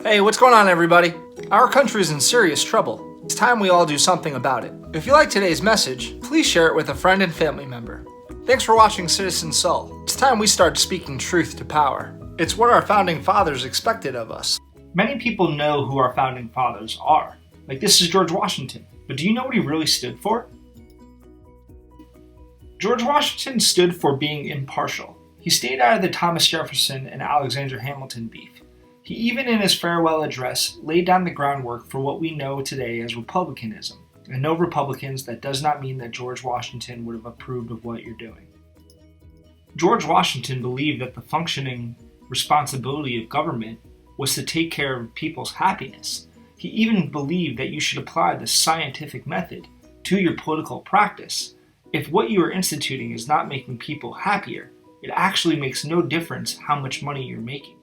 Hey, what's going on, everybody? Our country is in serious trouble. It's time we all do something about it. If you like today's message, please share it with a friend and family member. Thanks for watching Citizen Soul. It's time we start speaking truth to power. It's what our founding fathers expected of us. Many people know who our founding fathers are. Like, this is George Washington. But do you know what he really stood for? George Washington stood for being impartial. He stayed out of the Thomas Jefferson and Alexander Hamilton beef. He even in his farewell address laid down the groundwork for what we know today as republicanism. And no Republicans, that does not mean that George Washington would have approved of what you're doing. George Washington believed that the functioning responsibility of government was to take care of people's happiness. He even believed that you should apply the scientific method to your political practice. If what you are instituting is not making people happier, it actually makes no difference how much money you're making.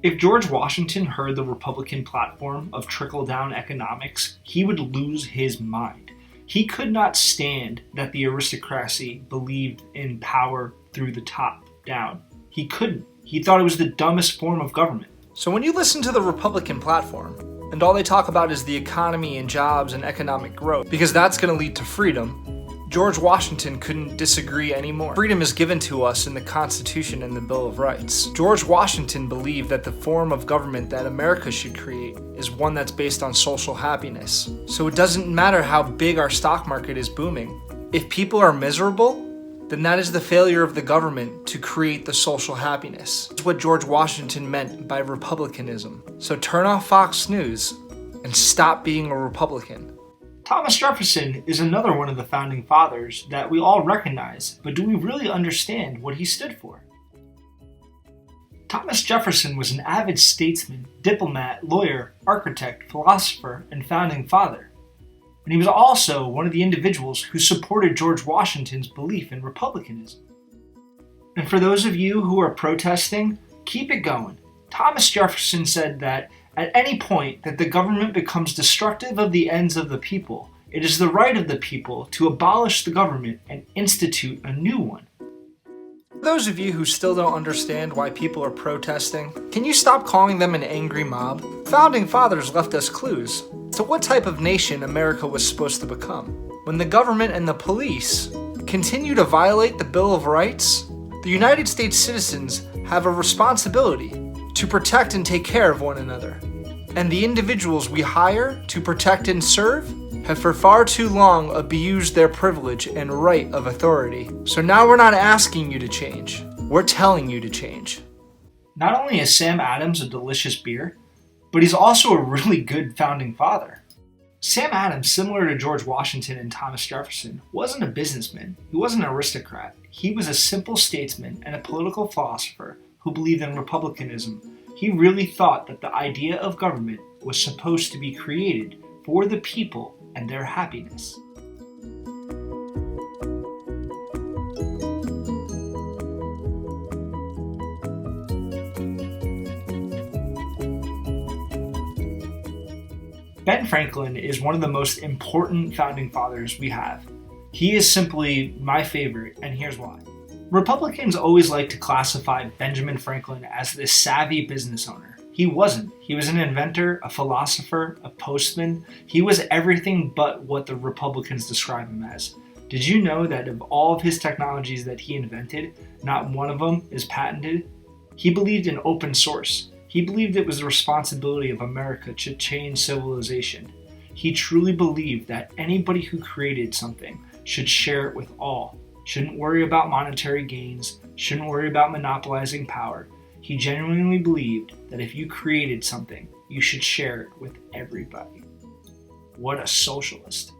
If George Washington heard the Republican platform of trickle-down economics, he would lose his mind. He could not stand that the aristocracy believed in power through the top down. He couldn't. He thought it was the dumbest form of government. So when you listen to the Republican platform, and all they talk about is the economy and jobs and economic growth, because that's going to lead to freedom, George Washington couldn't disagree anymore. Freedom is given to us in the Constitution and the Bill of Rights. George Washington believed that the form of government that America should create is one that's based on social happiness. So it doesn't matter how big our stock market is booming. If people are miserable, then that is the failure of the government to create the social happiness. That's what George Washington meant by republicanism. So turn off Fox News and stop being a Republican. Thomas Jefferson is another one of the founding fathers that we all recognize, but do we really understand what he stood for? Thomas Jefferson was an avid statesman, diplomat, lawyer, architect, philosopher, and founding father. And he was also one of the individuals who supported George Washington's belief in republicanism. And for those of you who are protesting, keep it going. Thomas Jefferson said that at any point that the government becomes destructive of the ends of the people, it is the right of the people to abolish the government and institute a new one. For those of you who still don't understand why people are protesting, can you stop calling them an angry mob? Founding fathers left us clues to what type of nation America was supposed to become. When the government and the police continue to violate the Bill of Rights, the United States citizens have a responsibility to protect and take care of one another. And the individuals we hire to protect and serve have for far too long abused their privilege and right of authority. So now we're not asking you to change, we're telling you to change. Not only is Sam Adams a delicious beer, but he's also a really good founding father. Sam Adams, similar to George Washington and Thomas Jefferson, wasn't a businessman. He wasn't an aristocrat. He was a simple statesman and a political philosopher who believed in republicanism. He really thought that the idea of government was supposed to be created for the people and their happiness. Ben Franklin is one of the most important founding fathers we have. He is simply my favorite, and here's why. Republicans always like to classify Benjamin Franklin as this savvy business owner. He wasn't. He was an inventor, a philosopher, a postman. He was everything but what the Republicans describe him as. Did you know that of all of his technologies that he invented, not one of them is patented? He believed in open source. He believed it was the responsibility of America to change civilization. He truly believed that anybody who created something should share it with all. Shouldn't worry about monetary gains, shouldn't worry about monopolizing power. He genuinely believed that if you created something, you should share it with everybody. What a socialist.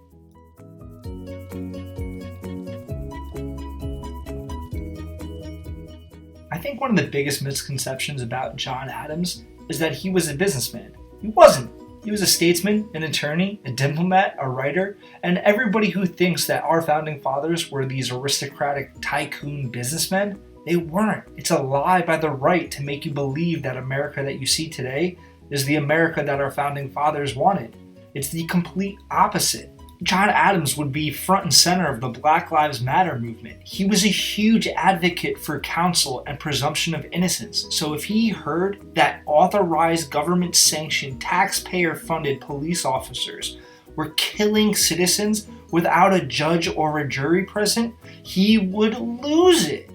I think one of the biggest misconceptions about John Adams is that he was a businessman. He wasn't. He was a statesman, an attorney, a diplomat, a writer, and everybody who thinks that our founding fathers were these aristocratic tycoon businessmen, they weren't. It's a lie by the right to make you believe that America that you see today is the America that our founding fathers wanted. It's the complete opposite. John Adams would be front and center of the Black Lives Matter movement. He was a huge advocate for counsel and presumption of innocence. So if he heard that authorized government-sanctioned, taxpayer-funded police officers were killing citizens without a judge or a jury present, he would lose it.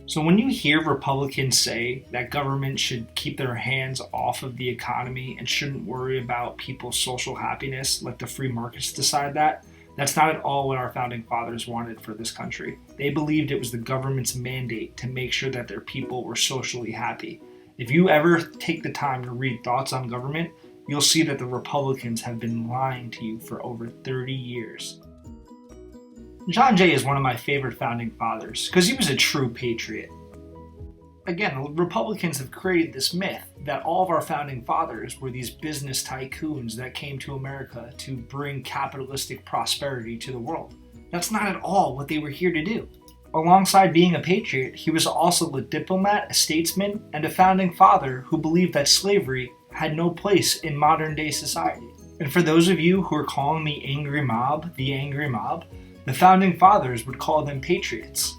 So when you hear Republicans say that government should keep their hands off of the economy and shouldn't worry about people's social happiness, let the free markets decide that, that's not at all what our founding fathers wanted for this country. They believed it was the government's mandate to make sure that their people were socially happy. If you ever take the time to read Thoughts on Government, you'll see that the Republicans have been lying to you for over 30 years. John Jay is one of my favorite founding fathers because he was a true patriot. Again, the Republicans have created this myth that all of our founding fathers were these business tycoons that came to America to bring capitalistic prosperity to the world. That's not at all what they were here to do. Alongside being a patriot, he was also a diplomat, a statesman, and a founding father who believed that slavery had no place in modern day society. And for those of you who are calling the angry mob, the founding fathers would call them patriots.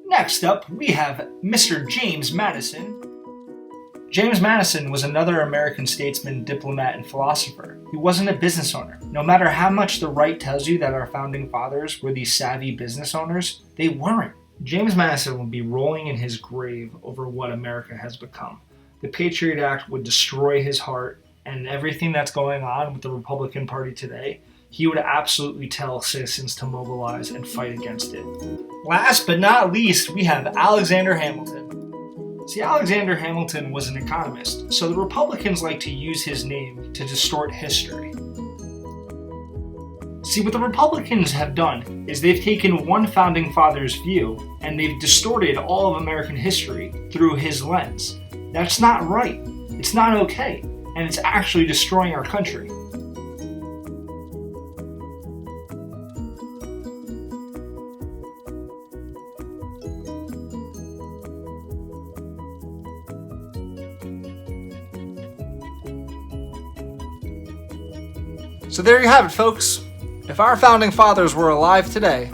Next up, we have Mr. James Madison. James Madison was another American statesman, diplomat, and philosopher. He wasn't a business owner. No matter how much the right tells you that our founding fathers were these savvy business owners, they weren't. James Madison would be rolling in his grave over what America has become. The Patriot Act would destroy his heart, and everything that's going on with the Republican Party today, he would absolutely tell citizens to mobilize and fight against it. Last but not least, we have Alexander Hamilton. See, Alexander Hamilton was an economist, so the Republicans like to use his name to distort history. See, what the Republicans have done is they've taken one founding father's view and they've distorted all of American history through his lens. That's not right. It's not okay. And it's actually destroying our country. So there you have it, folks. If our founding fathers were alive today,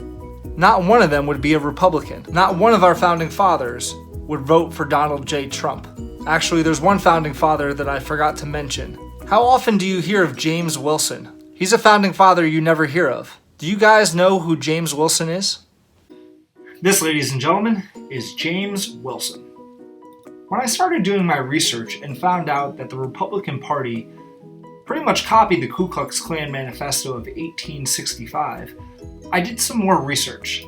not one of them would be a Republican. Not one of our founding fathers would vote for Donald J. Trump. Actually, there's one founding father that I forgot to mention. How often do you hear of James Wilson? He's a founding father you never hear of. Do you guys know who James Wilson is? This, ladies and gentlemen, is James Wilson. When I started doing my research and found out that the Republican Party pretty much copied the Ku Klux Klan manifesto of 1865, I did some more research.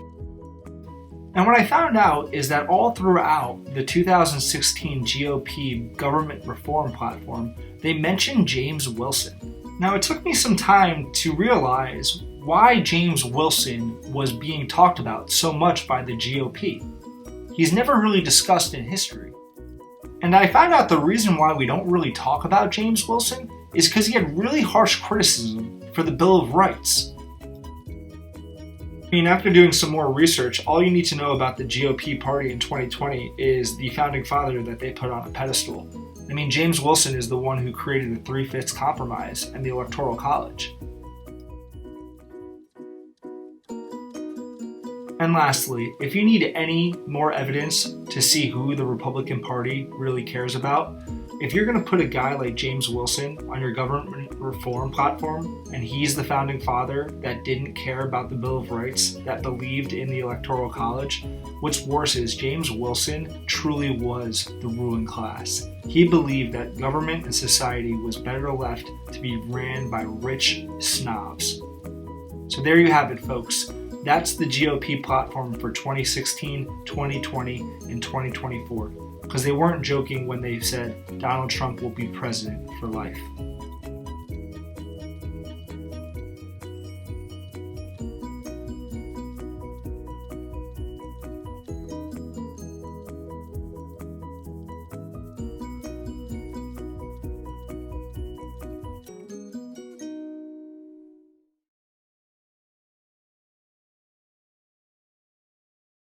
And what I found out is that all throughout the 2016 GOP government reform platform, they mentioned James Wilson. Now, it took me some time to realize why James Wilson was being talked about so much by the GOP. He's never really discussed in history. And I found out the reason why we don't really talk about James Wilson is because he had really harsh criticism for the Bill of Rights. I mean, after doing some more research, all you need to know about the GOP party in 2020 is the founding father that they put on a pedestal. I mean, James Wilson is the one who created the 3/5 compromise and the Electoral College. And lastly, if you need any more evidence to see who the Republican Party really cares about, if you're going to put a guy like James Wilson on your government reform platform, and he's the founding father that didn't care about the Bill of Rights, that believed in the Electoral College, what's worse is James Wilson truly was the ruling class. He believed that government and society was better left to be ran by rich snobs. So there you have it, folks. That's the GOP platform for 2016, 2020, and 2024. Because they weren't joking when they said Donald Trump will be president for life.